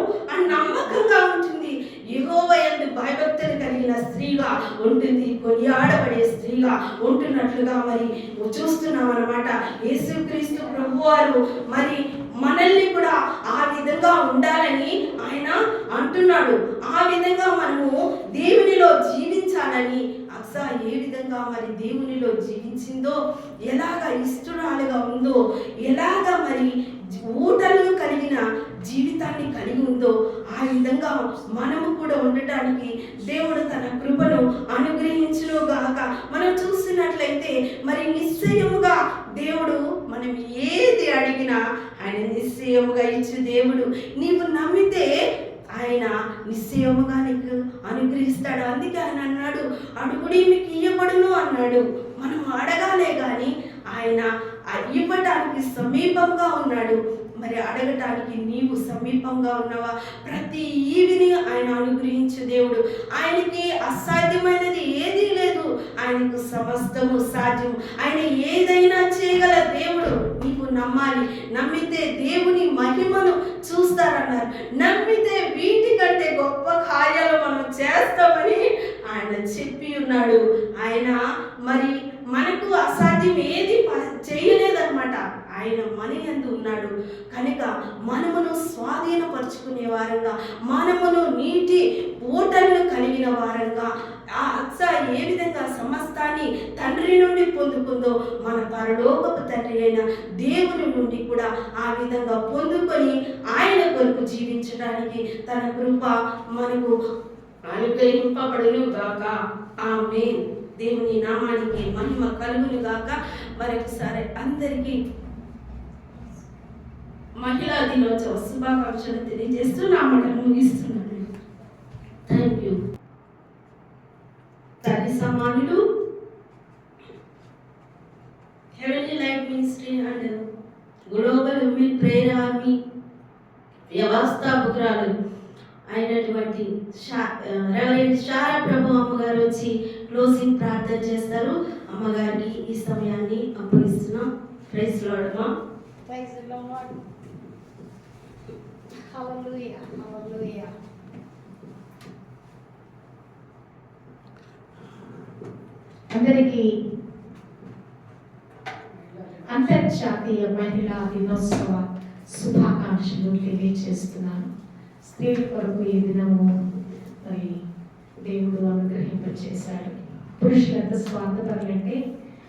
నమ్మకంగా ఉంటుంది. యెహోవా యందు భయభక్తులు కలిగిన స్త్రీగా ఉంటుంది, కొనియాడబడే స్త్రీగా ఉంటున్నట్లుగా మరి చూస్తున్నాం అన్నమాట. యేసుక్రీస్తు ప్రభువారు మరి మనల్ని కూడా ఆ విధంగా ఉండాలని ఆయన అంటున్నాడు. ఆ విధంగా మనము దేవునిలో జీవించాలని ఉండాలని అక్స ఏ విధంగా మరి దేవునిలో జీవించిందో, ఎలాగ ఇష్టరాలుగా ఉందో, ఎలాగ మరి ఊటలను కలిగిన జీవితాన్ని కలిగి ఉందో ఆ విధంగా మనము కూడా ఉండటానికి దేవుడు తన కృపను అనుగ్రహించునుగాక. మనం చూస్తున్నట్లయితే మరి నిశ్చయముగా దేవుడు మనం ఏది అడిగినా ఆయన నిశ్చయముగా ఇచ్చు దేవుడు. నీవు నమ్మితే ఆయన నిశ్చయముగా నీకు అనుగ్రహిస్తాడు. అందుకే ఆయన అన్నాడు, అడుగుడి మీకు ఇయ్యబడును అన్నాడు. మనం అడగాలే కానీ ఆయన ఇవ్వటానికి సమీపంగా ఉన్నాడు. మరి అడగటానికి నీవు సమీపంగా ఉన్నావా? ప్రతి ఈవిని ఆయన అనుగ్రహించు దేవుడు. ఆయనకి అసాధ్యమైనది ఏదీ లేదు, ఆయనకు సమస్తము సాధ్యం. ఆయన ఏదైనా చేయగల దేవుడు. నీవు నమ్మాలి. నమ్మితే దేవుని మహిమను చూస్తారన్నారు. నమ్మితే వీటికంటే గొప్ప కార్యాలు మనం చేస్తామని ఆయన చెప్పి ఉన్నాడు. ఆయన మరి మనకు అసాధ్యం ఏది చేయలేదన్నమాట. ఆయన మన యందు ఉన్నాడు కనుక మనమును స్వాధీనపరుచుకునే వారంగా, మనమును నీటి ఊటలను కలిగిన వారంగా ఆ అక్స ఏ విధంగా సమస్తాన్ని తండ్రి నుండి పొందుకుందో మన పరలోకపు తండ్రి అయిన దేవుని నుండి కూడా ఆ విధంగా పొందుకొని ఆయన కొరకు జీవించడానికి తన కృప మనకు అనుగ్రహింపబడును గాక. ఆమేన్. దేవుని నామానికి మహిమ కలుగును గాక. మరొకసారి అందరికీ మహిళా దినోత్సవ శుభాకాంక్షలు తెలియజేస్తూ నా మాటలు ముగిస్తున్నాను. Thank you. తల్లి సమానులు, heavenly light ministry and global women prayer army వ్యవస్థాపకురాలు అయినటువంటి రెవరెండ్ శారా ప్రభు అమ్మగారు వచ్చి క్లోజింగ్ ప్రార్థన చేస్తారు. అమ్మగారికి ఈ సమయాన్ని అప్పగిస్తున్నాం. ప్రైజ్ లార్డ్ మా. Praise the Lord. Hallelujah. Hallelujah. అందరికీ అంతర్జాతీయ మహిళా దినోత్సవ శుభాకాంక్షలు తెలియజేస్తున్నాను. స్త్రీల కొరకు ఈ దినము మరి దేవుడు అనుగ్రహింపచేశాడు. పురుషులు ఎంత స్వార్థపరులంటే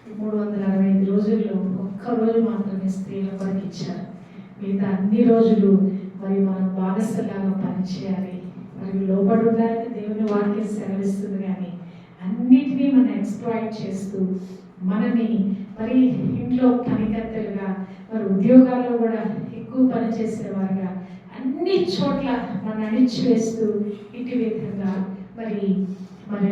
365 రోజుల్లో ఒక్కరోజు మాత్రమే స్త్రీల కొరకు ఇచ్చారు. మిగతా అన్ని రోజులు మరి మనం బానిసలాగా పనిచేయాలి, మరి లోబడి ఉండాలని దేవుని వాక్యం సెలవిస్తుంది. కానీ అన్నిటినీ మనం ఎక్స్ప్లాయిట్ చేస్తూ మనని మరి ఇంట్లో పనికత్తెలుగా, మరి ఉద్యోగాల్లో కూడా ఎక్కువ పని చేసేవారుగా అన్ని చోట్ల మనం అణిచివేస్తూ ఇటు విధంగా మరి మరి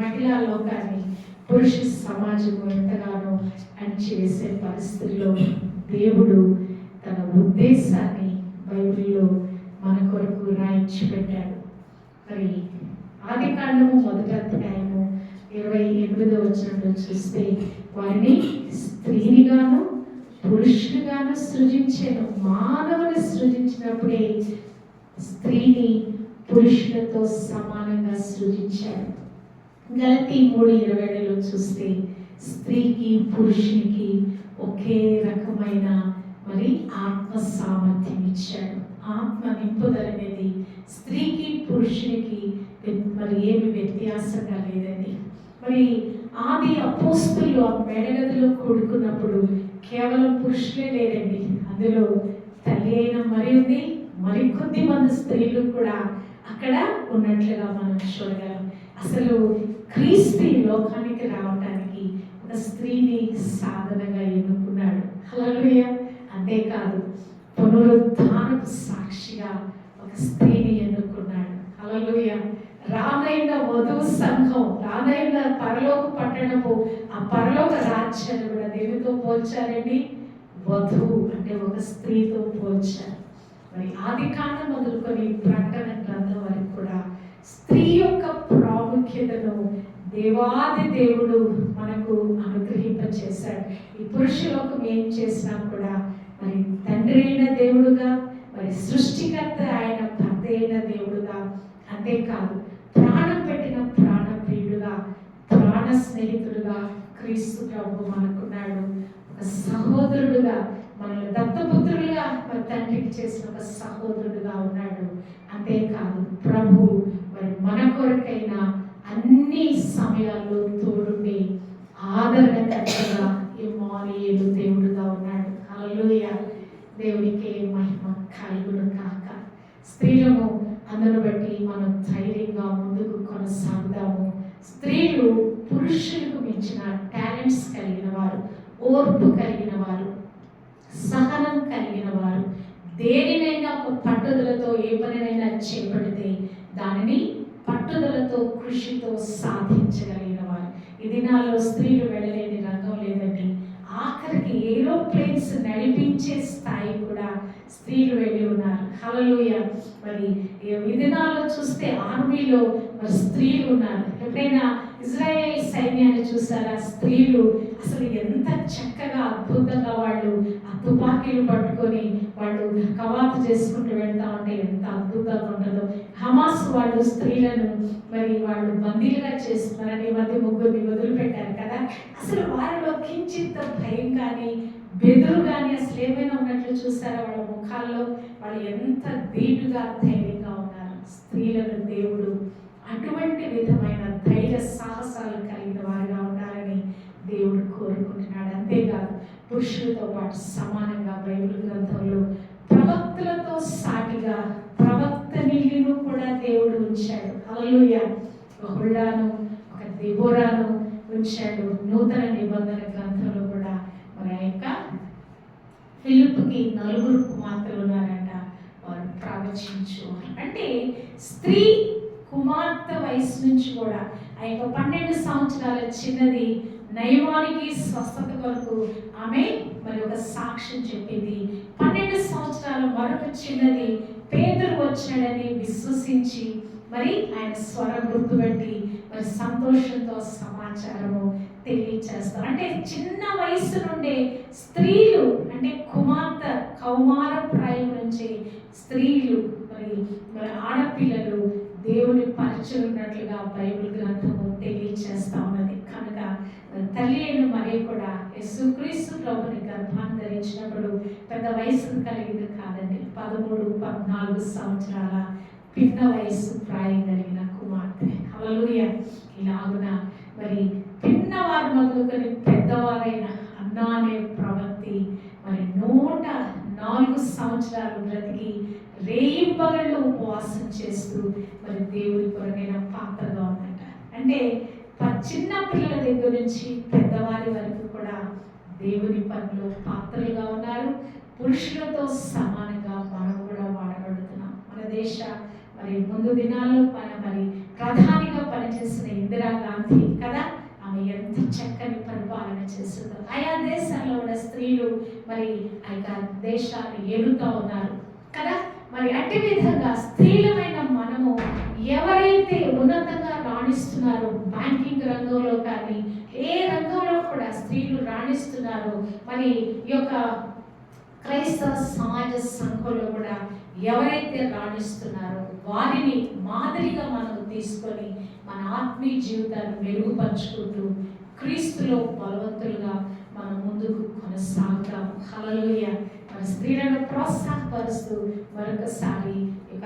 మహిళా లోకాన్ని, పురుష సమాజం ఎంతగానో అణిచివేసే పరిస్థితుల్లో దేవుడు తన ఉద్దేశాన్ని బైబిల్లో మన కొరకు రాయించి పెట్టాడు. మరి ఆదికాండము 1వ అధ్యాయము 28వ వచనంలో చూస్తే వారిని స్త్రీనిగాను పురుషునిగాను సృజించాను. మానవుని సృజించినప్పుడే స్త్రీని పురుషులతో సమానంగా సృజించాడు. గలతీ 3:27లో చూస్తే స్త్రీకి పురుషునికి ఒకే రకమైన మరి ఆత్మ సామర్థ్యం ఇచ్చాడు. ఆత్మ నింపుదల అనేది స్త్రీకి పురుషునికి మరి ఏమి వ్యత్యాసంగా లేదని. మరి ఆది అపోస్తులు ఆ మేడగదిలో కూడుకున్నప్పుడు కేవలం పురుషులే లేరండి, అందులో తల్లి అయిన మరి ఉంది, మరికొద్ది మంది స్త్రీలు కూడా అక్కడ ఉన్నట్లుగా మనం చూడగలం. అసలు క్రీస్తు లోకానికి రావడానికి ఒక స్త్రీని సాధనగా ఎన్నుకున్నాడు. హల్లెలూయా. అంతేకాదు పునరుద్ధానపు సాక్షిగా ఒక స్త్రీని ఎన్నుకున్నాడు. హల్లెలూయా. రానైన వధువు సంఘం, రానైన పరలోక పట్టణపు ఆ పరలోక రాజ్యాన్ని కూడా దేనితో పోల్చారండి? వధువు అంటే ఒక స్త్రీతో పోల్చారు. మరి ఆదికాండం మొదలుకొని ప్రకటన గ్రంథం వరకు కూడా స్త్రీ యొక్క ప్రాముఖ్యతను దేవాది దేవుడు మనకు అనుగ్రహింపచేశాడు. ఈ పురుషులకు ఏం చేసినా కూడా మరి తండ్రి అయిన దేవుడుగా, మరి సృష్టికర్త ఆయన భర్త అయిన దేవుడుగా, అంతేకాదు ప్రాణం పెట్టిన ప్రాణప్రియుడుగా, ప్రాణ స్నేహితుడుగా క్రీస్తు ప్రభు మనకున్నాడు. ఒక సహోదరుడుగా, మనల్ని దత్తపుత్రులుగా మరి తండ్రికి చేసిన ఒక సహోదరుడుగా ఉన్నాడు. అంతేకాదు ప్రభు మరి మన కొరకైనా అన్ని అన్ని సమయాల్లో తోడుండి ఆదరణకర్తగా ఇమ్మానుయేలు దేవుడుగా ఉన్నాడు. హల్లెలూయా. దేవుడికే మహిమ కలుగును కాక. స్త్రీలను అందరూ బట్టి మనం ధైర్యంగా ముందుకు కొనసాగుదాము. స్త్రీలు పురుషులకు మించిన టాలెంట్స్ కలిగిన వారు, ఓర్పు కలిగిన వారు, సహనం కలిగిన వారు. దేనినైనా ఒక పట్టుదలతో ఏ పనినైనా చేపడితే దానిని పట్టుదలతో కృషితో సాధించగలిగిన వారు. ఈ దినాల్లో స్త్రీలు వెళ్ళలేని రంగం లేదండి. ఆఖరికి ఏరోప్లేన్స్ నడిపించే స్థాయి కూడా స్త్రీలు వెళ్ళి ఉన్నారు. హల్లెలూయా. మరి ఈ దినాల్లో చూస్తే ఆర్మీలో మరి స్త్రీలు ఉన్నారు. ఎప్పుడైనా ఇజ్రాయేల్ సైన్యాన్ని చూసారా? స్త్రీలు అసలు ఎంత చక్కగా అద్భుతంగా వాళ్ళు ఆ తుపాకీలు పట్టుకొని వాళ్ళు కవాతు చేసుకుంటూ వెళ్తా ఉంటే ఎంత అద్భుతంగా ఉంటుందో. హమాస్ వాళ్ళు స్త్రీలను మరి వాళ్ళు బందీలుగా చేస్తున్నారని మధ్య ముగ్గురిని వదిలిపెట్టారు కదా. అసలు వారిలో కించిత్ భయం కానీ బెదురు కానీ అసలు ఏమైనా ఉన్నట్లు చూసారా? వాళ్ళ ముఖాల్లో వాళ్ళు ఎంత ధీటుగా ధైర్యంగా ఉన్నారు. స్త్రీలను దేవుడు అటువంటి విధమైన ధైర్య సాహసాలు కలిగిన వారుగా ఉండాలని దేవుడు కోరుకుంటున్నాడు. అంతేకాదు పురుషులతో పాటు సమానంగా బైబిల్ గ్రంథంలో ప్రవక్తలతో సాటిగా ప్రవక్తనిలను కూడా దేవుడు ఉంచాడు. హల్లెలూయా. ఒక హుల్లాను, ఒక దెబోరాను ఉంచాడు. నూతన నిబంధన గ్రంథంలో కూడా మరి ఆ యొక్క ఫిలిప్పుకి 4 కుమార్తెలు ఉన్నారంట. వారు ప్రవచించు అంటే స్త్రీ కుమార్తె వయసు నుంచి కూడా ఆ యొక్క 12 సంవత్సరాల చిన్నది నయమానికి స్వస్థత కొరకు ఆమె మరి ఒక సాక్ష్యం చెప్పింది. 12 సంవత్సరాల మరొక చిన్నది పేతురు వచ్చాడని విశ్వసించి మరి ఆయన స్వరం గుర్తుపెట్టి మరి సంతోషంతో సమాచారము తెలియచేస్తారు. అంటే చిన్న వయసు నుండే స్త్రీలు అంటే కుమార్తె కౌమార ప్రాయం నుంచి స్త్రీలు మరి ఆడపిల్లలు దేవుని పరిచయున్నట్లుగా బైబిల్ గ్రంథము తెలియచేస్తా ఉన్నది. కనుక తల్లి అయిన మరి కూడా యేసుక్రీస్తు ప్రభుని గర్భాన్ని ధరించినప్పుడు పెద్ద వయసు కలిగింది కాదండి. 13-14 సంవత్సరాల పిన్న వయసు ప్రాయం కలిగిన కుమార్తె. హల్లెలూయా. ఇలాగున మరి పిన్నవారు మొదలుకొని పెద్దవారైన అన్నా అనే ప్రవక్తి మరి 104 సంవత్సరాలు బ్రతికి రేయింబగళ్ళు ఉపవాసం చేస్తూ మరి దేవుడి కొరకైన పాత్రగా ఉందంట. అంటే చిన్న పిల్లల దగ్గర నుంచి పెద్దవారి వరకు కూడా దేవుని పనిలో పాత్రలుగా ఉన్నారు. పురుషులతో సమానంగా మనం కూడా వాడబడుతున్నాం. మన దేశ మరి ముందు దినాల్లో మరి ప్రధానిగా పనిచేసిన ఇందిరాగాంధీ కదా, ఆమె ఎంత చక్కని పరిపాలన చేస్తుందో. ఆయా దేశాల్లో ఉన్న స్త్రీలు మరి ఆ యొక్క దేశాన్ని ఏలుతూ ఉన్నారు కదా. మరి అట్టి విధంగా స్త్రీలమైన మనము ఎవరైతే ఉన్నతంగా రాణిస్తున్నారో బ్యాంకింగ్ రంగంలో కానీ ఏ రంగంలో కూడా స్త్రీలు రాణిస్తున్నారో మరి ఈ యొక్క క్రైస్తవ సమాజ సంఘంలో కూడా ఎవరైతే రాణిస్తున్నారో వారిని మాదిరిగా మనం తీసుకొని మన ఆత్మీయ జీవితాన్ని మెరుగుపరుచుకుంటూ క్రీస్తులో బలవంతులుగా మనం ముందుకు కొనసాగుతాం. హల్లెలూయా. మన స్త్రీలను ప్రోత్సాహపరుస్తూ మరొకసారి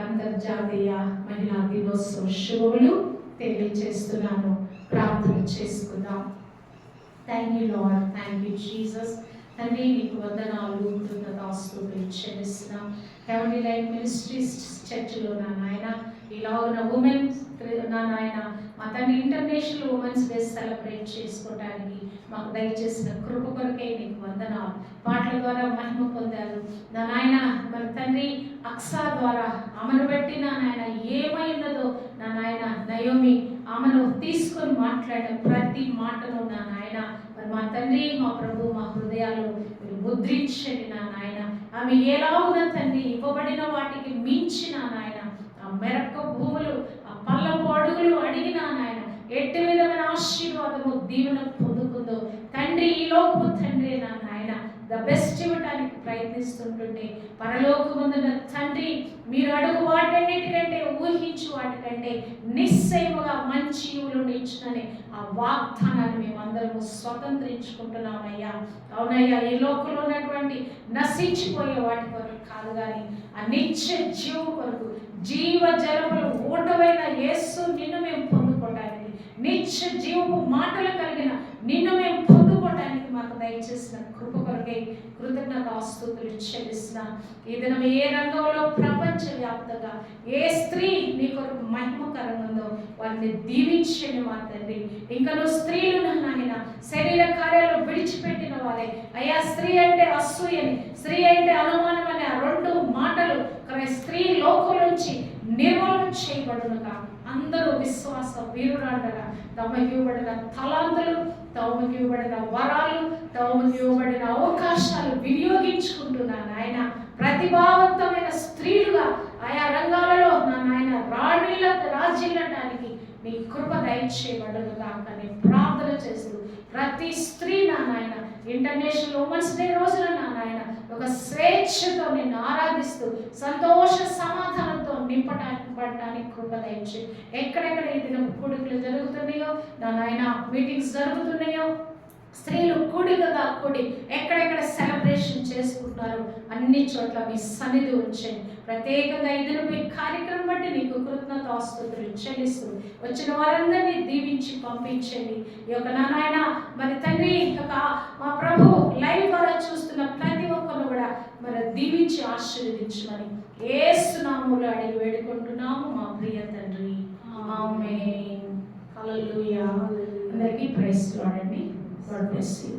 అంతర్జాతీయ మహిళా దినోత్సవ శుభములు తెలియజేస్తున్నాను. ప్రార్థన చేసుకుందాం. Thank you lord, thank you Jesus. తండ్రి నీకు వందనాలు, కృతజ్ఞతాస్తుతులు చెల్లిస్తున్నాం. హెవెన్లీ లైట్ మినిస్ట్రీస్ చర్చిలో నా నాయన ఇలాగున్న ఉమెన్స్ నా నాయన మా తండ్రి ఇంటర్నేషనల్ ఉమెన్స్ డే సెలబ్రేట్ చేసుకోవడానికి మాకు దయచేసిన కృప కొరకే నీకు వందనాలు. పాటల ద్వారా మహిమ పొందారు నా నాయన. మరి తండ్రి అక్సా ద్వారా ఆమెను బట్టి నా నాయన ఏమై ఉన్నదో నా నాయన నయోమి ఆమెను తీసుకొని మాట్లాడిన ప్రతి మాటను నా నాయన మరి మా తండ్రి మా ప్రభు మా హృదయాల్లో మీరు ముద్రించండి నా నాయన. ఆమె ఎలా ఉన్న తండ్రి ఇవ్వబడిన వాటికి మించిన నాయన ఆ మెరక భూములు ఆ పల్లపు అడుగులు అడిగిన నాయన ఎట్టి విధమైన ఆశీర్వాదము దీవెన పొందుకుందో తండ్రి ఈ లోకపు తండ్రి నా నాయన ద బెస్ట్ ఇవ్వడానికి ప్రయత్నిస్తుంటుంటే పరలోకమందున తండ్రి మీరు అడుగు వాటన్నిటికంటే ఊహించు వాటికంటే నిశ్చయముగా మంచి ఈవులు ఇచ్చినని ఆ వాగ్దానాన్ని మేమందరము స్వతంత్రించుకుంటున్నామయ్యా. అవునయ్యా, ఈ లోకంలో ఉన్నటువంటి నశించిపోయే వాటి కొరకు కాదు కానీ ఆ నిత్య జీవం కొరకు జీవ జలములు ఊటమైన యేసు నిన్ను మేము పొందుకోవడానికి నిత్య జీవపు మాటలు కలిగిన నిన్ను మేము పొందుకోవడానికి మాకు దయచేసిన కృప కొరకై కృతజ్ఞతాస్తుతులు చెల్లిస్తున్నాం. ఈ దినం ఏ రంగంలో ప్రపంచవ్యాప్తంగా ఏ స్త్రీ నీ కొరకు మహిమకరంగా ఉందో వారిని దీవించండి మా తండ్రి. ఇంకా నువ్వు స్త్రీలను నాయన శరీర కార్యాలు విడిచిపెట్టిన వారే అయ్యా, స్త్రీ అంటే అసూయని, స్త్రీ అంటే అనుమానం అనే ఆ రెండు మాటలు స్త్రీ లోకం నుంచి నిర్మూలన చేయబడునుగా. అందరూ విశ్వాస వీరురాండగా తమకి ఇవ్వబడిన తలాంతులు, తమకి ఇవ్వబడిన వరాలు, తమకి ఇవ్వబడిన అవకాశాలు వినియోగించుకుంటున్నాను ఆయన. ప్రతిభావంతమైన స్త్రీలుగా ఆయా రంగాలలో నా నాయన రాజ్యడానికి నీ కృప దయచేయబడునుగా అని ప్రార్థన చేస్తూ ప్రతి స్త్రీ నా నాయన ఇంటర్నేషనల్ ఉమెన్స్ డే రోజున నా నాయన ఒక స్వేచ్ఛతో నిన్ను ఆరాధిస్తూ సంతోష సమాధానంతో నింపడానికి కృప దయచేయి. ఎక్కడెక్కడ ఈ దినం కూడికలు జరుగుతున్నాయో నా నాయన, మీటింగ్స్ జరుగుతున్నాయో, స్త్రీలు కూడికగా కూడి ఎక్కడెక్కడ సెలబ్రేషన్ చేసుకుంటున్నారు అన్ని చోట్ల మీ సన్నిధి ఉంచండి. ప్రత్యేకంగా ఈ దినం ఈ కార్యక్రమం బట్టి నీకు కృతజ్ఞతాస్తుతులు చెల్లిస్తూ వచ్చిన వారందరినీ దీవించి పంపించండి. ఈ యొక్క నాయన మరి తండ్రి యొక్క మా ప్రభు లైవ్ ద్వారా చూస్తున్న ప్రతి ఒక్కరు కూడా మరి దీవించి ఆశీర్వదించమని యేసు నామములో అడిగి వేడుకుంటున్నాము మా ప్రియ తండ్రి. ఆమేన్. హల్లెలూయా. అందరికీ ప్రైజ్ లార్డ్ అండి. God bless you.